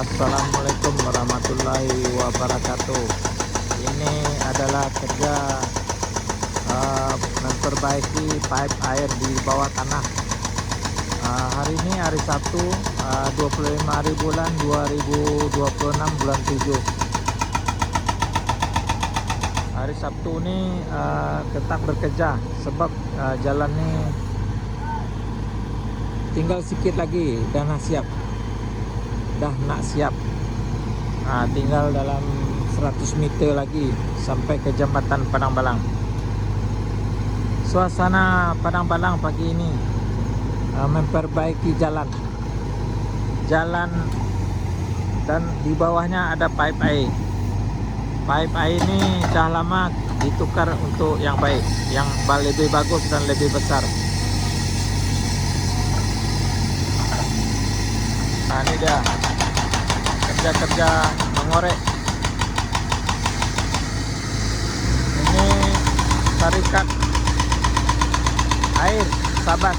Assalamualaikum warahmatullahi wabarakatuh. Ini adalah kerja memperbaiki pipe air di bawah tanah. Hari ini hari Sabtu, 25 hari bulan 2026 bulan 7. Hari Sabtu ini tetap bekerja sebab jalan ini tinggal sedikit lagi dan siap. Dah nak siap. Tinggal dalam 100 meter lagi sampai ke jambatan Padang Balang. Suasana Padang Balang pagi ini memperbaiki jalan dan di bawahnya ada pipe air. Pipe air ini dah lama ditukar untuk yang baik, yang lebih bagus dan lebih besar. Ini dia kerja mengorek. Ini tarikat air Sabas.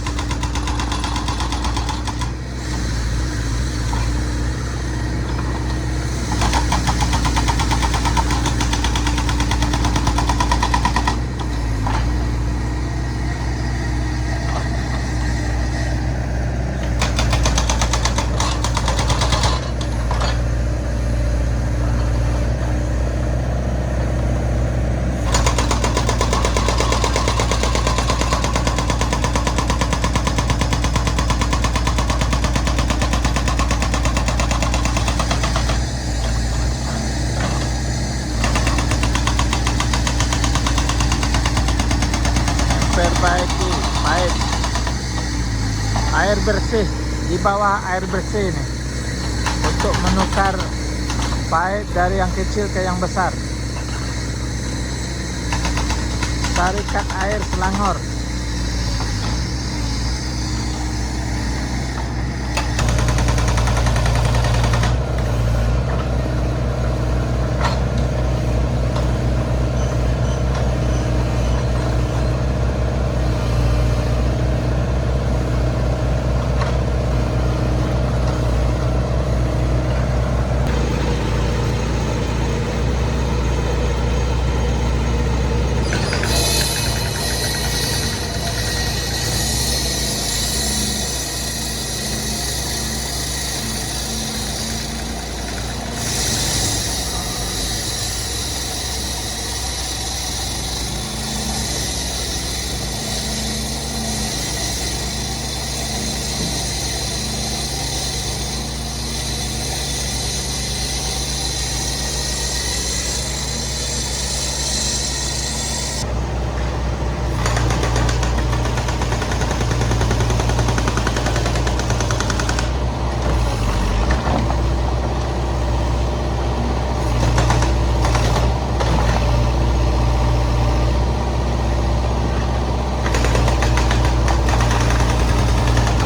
Perbaiki pipe air bersih di bawah air bersih ini untuk menukar pipe dari yang kecil ke yang besar. Tarikat air Selangor.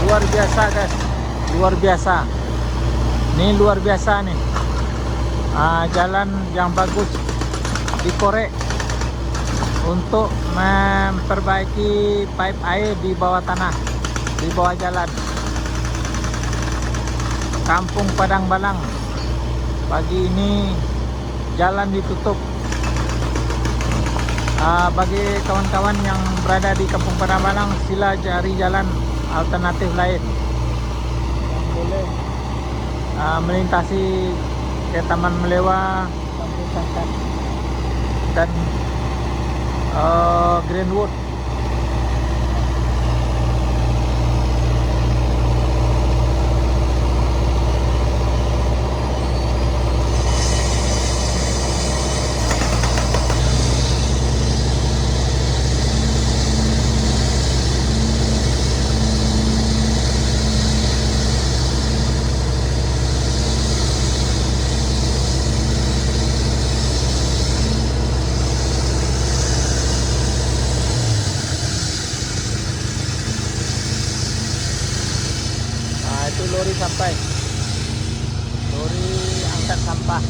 Luar biasa guys, luar biasa. Ini luar biasa nih. Jalan yang bagus dikorek untuk memperbaiki pipe air di bawah tanah, di bawah jalan. Kampung Padang Balang. Pagi ini jalan ditutup. Bagi kawan-kawan yang berada di Kampung Padang Balang, sila cari jalan alternatif lain yang boleh melintasi ke Taman Melewa, Kampung Sangkat dan Greenwood. Itu lori sampai, lori angkat sampah,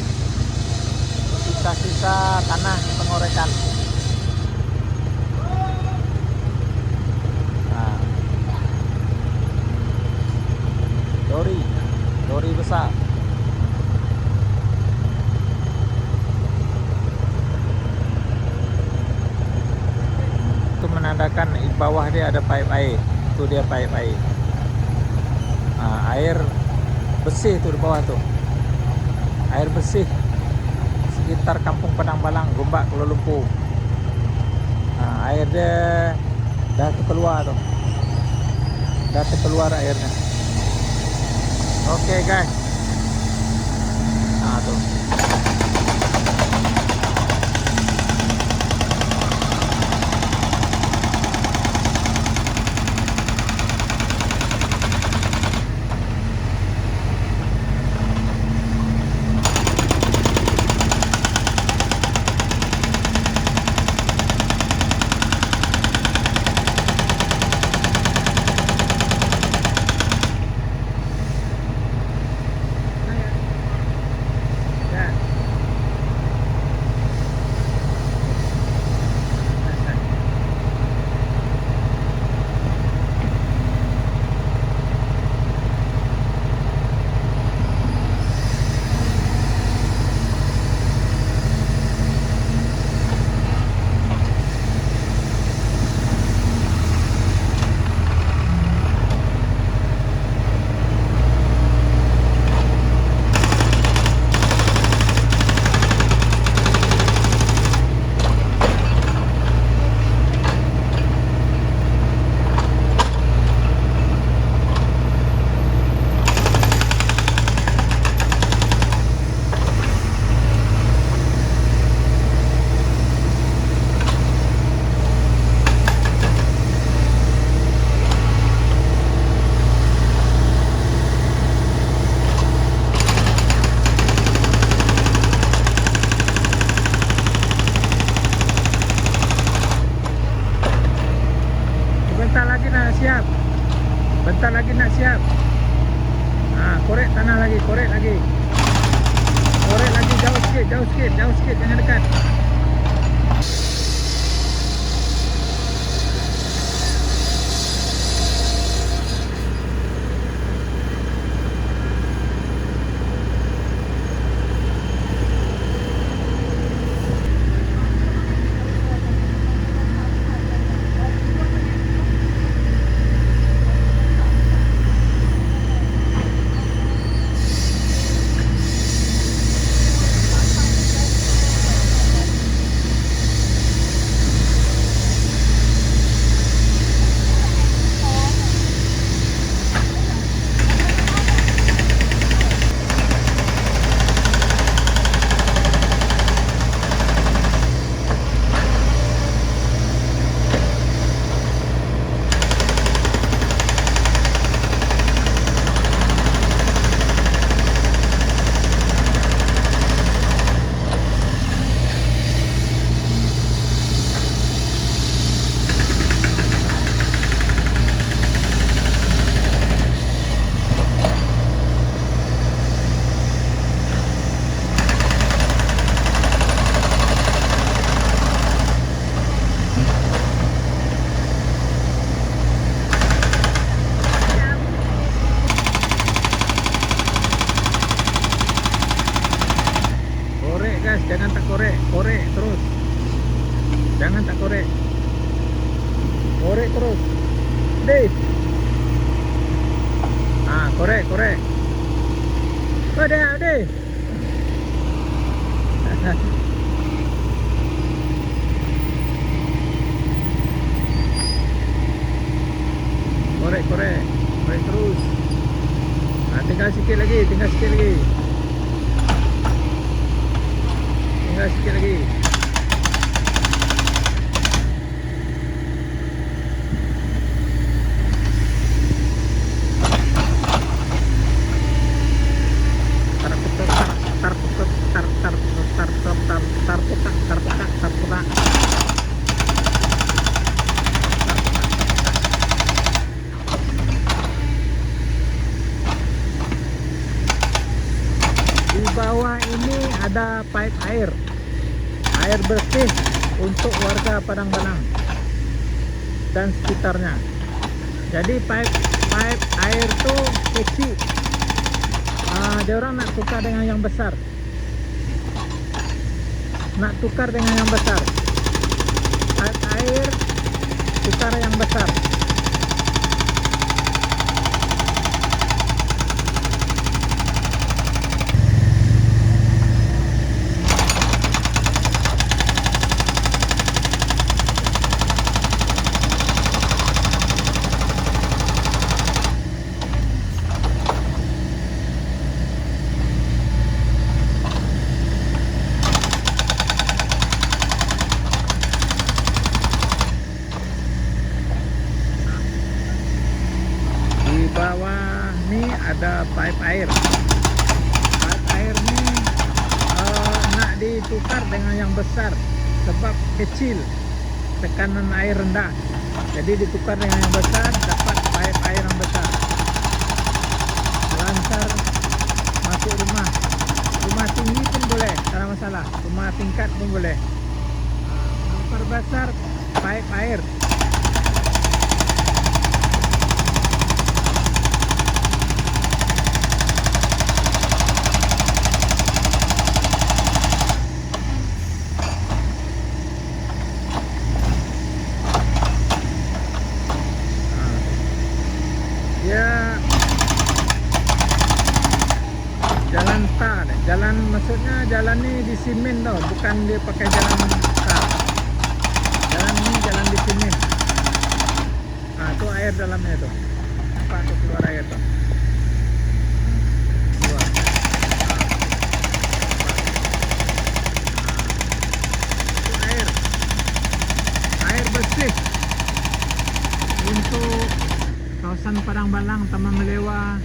sisa-sisa tanah pengorekan. Lori besar. bawah dia ada pipe air. Itu dia pipe air. Air bersih tuh di bawah tuh. Air bersih sekitar Kampung Padang Balang, Gombak, Kuala Lumpur. Air dia dah terkeluar tuh. Dah terkeluar airnya. Oke guys. Tuh. Siap. Bentar lagi nak siap. Korek tanah lagi, korek lagi. Korek lagi, jauh sikit, jangan dekat. Jangan tak korek, korek terus. Jangan tak korek. Korek terus. Deh. Korek, korek. Deh. Korek, korek. Korek terus. Tinggal sikit lagi, tinggal sikit lagi. Tinggal sikit lagi. Di bawah ini ada pipe air. Air bersih untuk warga Padang Balang dan sekitarnya. Jadi pipe air tuh kecil. Dia orang nak tukar dengan yang besar. Nak tukar dengan yang besar. Pipe air tukar yang besar. Bawah nih ada pipe air. Pipe air nih nak ditukar dengan yang besar sebab kecil, tekanan air rendah. Jadi ditukar dengan yang besar, dapat pipe air yang besar. Lancar masuk rumah. Rumah tinggi pun boleh, tak ada masalah. Rumah tingkat pun boleh. Memperbesar pipe air. Ya, jalan tar, jalan maksudnya jalan ini di simen tau, bukan dia pakai jalan tar. Jalan ini jalan di simen. Nah, itu air dalamnya tuh. Nampak tuh keluar air tuh. Keluar. Itu air. Air bersih. Untuk kawasan Padang Balang, Taman Melewa,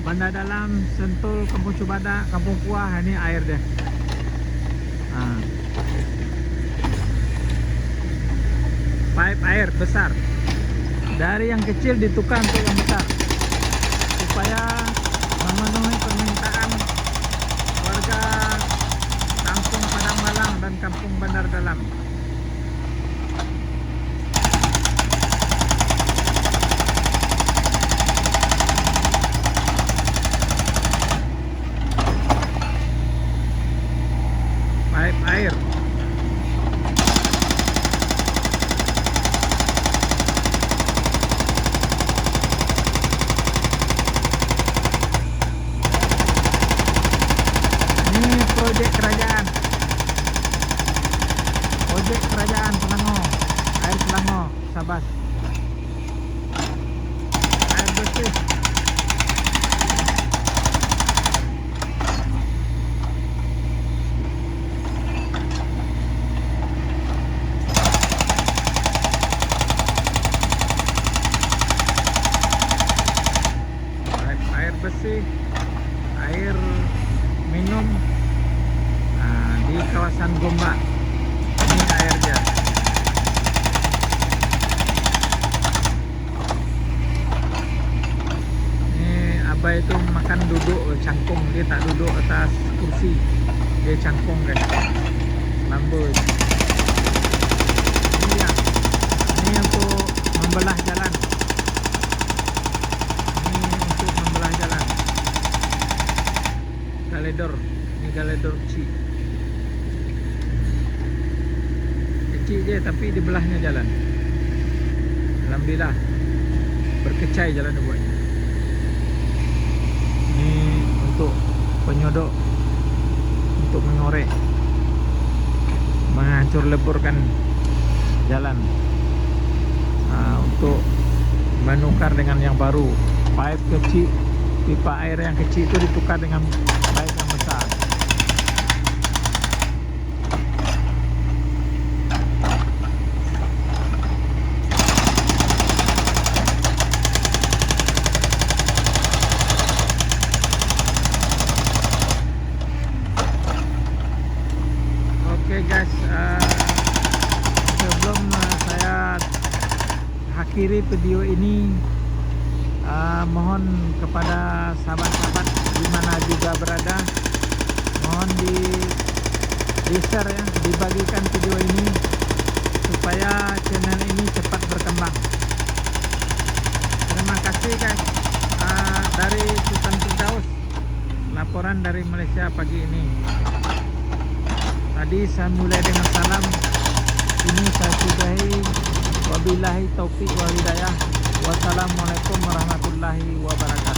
Bandar Dalam, Sentul, Kampung Cubada, Kampung Puah, ini air deh. Pipe air besar. Dari yang kecil ditukar untuk yang besar supaya memenuhi permintaan warga Kampung Padang Balang dan Kampung Bandar Dalam. Pipe air. Ini proyek kerajaan. Proyek kerajaan Selangor. Air Selangor, Sabas. Air bersih. Bersih, air minum di kawasan Gombak. Ini airnya. Ini abah itu makan duduk cangkung, dia tak duduk atas kursi, dia cangkung guys, lambut. Ini ya, ini untuk membelah jalan. Galedor, ini galedor kecil. Kecil je tapi di belahnya jalan. Alhamdulillah berkecai jalan dibuatnya. Ini untuk penyodok, untuk mengorek, menghancur leburkan jalan. Untuk menukar dengan yang baru, pipe kecil, pipa air yang kecil itu ditukar dengan pipe yang besar. Oke guys, sebelum saya akhiri video ini, mohon kepada sahabat-sahabat di mana juga berada, mohon di share ya, dibagikan video ini supaya channel ini cepat berkembang. Terima kasih guys. Dari Sultan Firdaus, laporan dari Malaysia pagi ini. Tadi saya mulai dengan salam, ini saya sudahi. Wabillahi taufiq wal hidayah. Wassalamualaikum warahmatullahi wabarakatuh.